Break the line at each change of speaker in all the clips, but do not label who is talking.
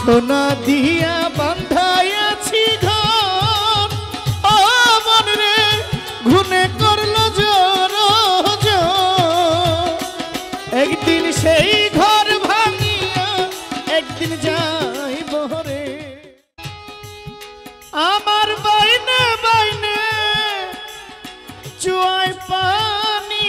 সোনা দিয়া বান্ধাইয়াছি ঘর ও মন রে ঘুনে করলো জোর একদিন সেই ঘর ভাঙিয়া একদিন যাইব রে আমার বাইনে বাইনে চুয়াই পানি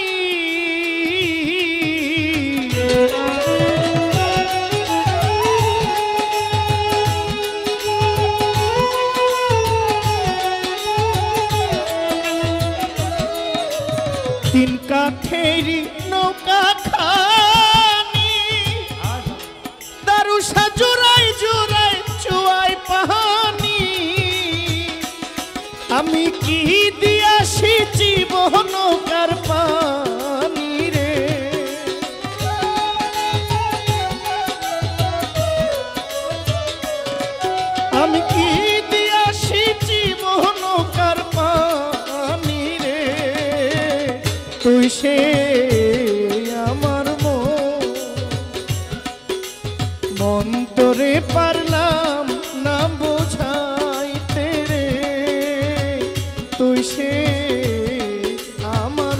তিন কাঠেরি নৌকা খানি দারুসা জোড়াই জোড়াই চুয়াই পানি আমি কি দিয়াছি জীবন নৌকার পানি রে আমি কি দিয়াছি জীবন নৌকার পানি রে তুই সে আমার মন তোরে পারলাম না বোঝাইতে রে তুই সে আমার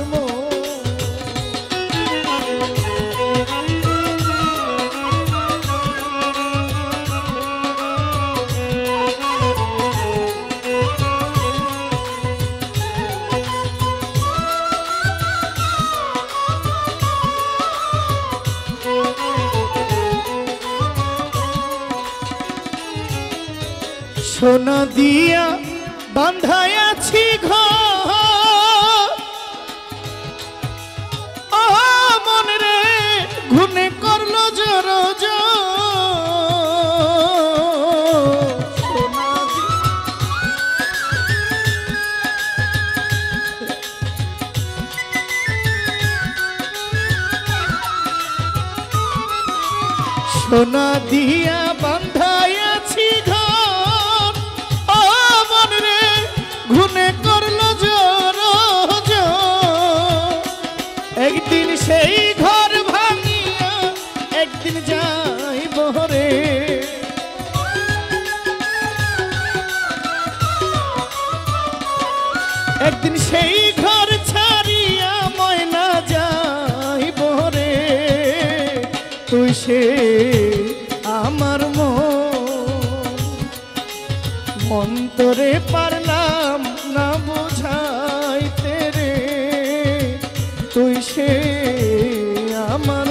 সোনা দিয়া বান্ধাইয়াছি ঘর ও মন রে ঘুনে করলো জোর সোনা দিয়া বান্ধাইয়াছি ঘর ও মন রে ঘুনে করলো জোর একদিন সেই ঘর ভাঙিয়া একদিন যাইব রে একদিন সেই ঘর ছাড়িয়া ময়না যাইব রে তুই সে আমার মন তোরে পারলাম না বোঝাইতে রে তুই সে আমার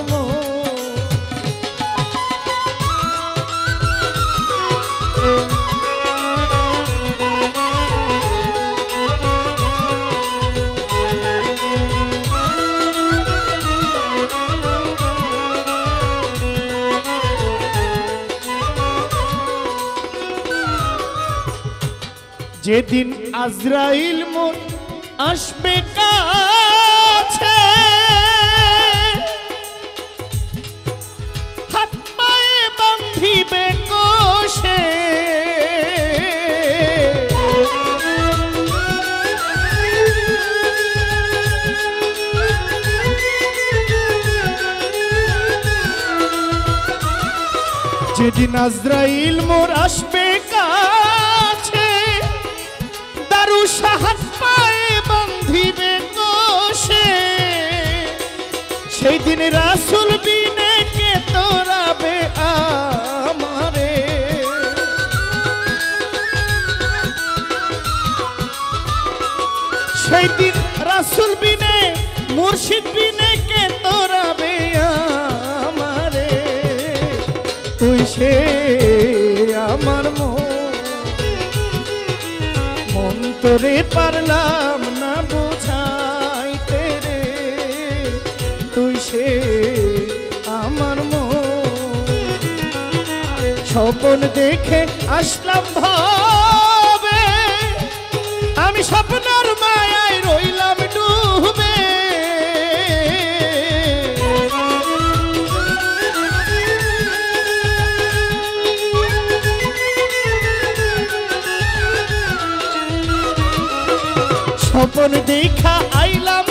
যেদিন আজরাইল মোর আসবে কাছে হাত পায়ে বান্ধিবে কোষে যেদিন আজরাইল মোর আসবে কাছে দারুসা হাত পায়ে বান্ধিবে কোষে সেই দিন রাসূল বিনে কে তোরাবে আমারে সেই দিন রাসূল বিনে মুর্শিদ বিনে কে তোরাবে আমারে তুই সে আমার মন তোরে পারলাম না বোঝাইতে রে তুই সে আমার স্বপ্ন দেখে আসলাম ভাবে আমি স্বপ্নের মায়ায় রইলাম ডুবে স্বপ্ন দেখা আইলাম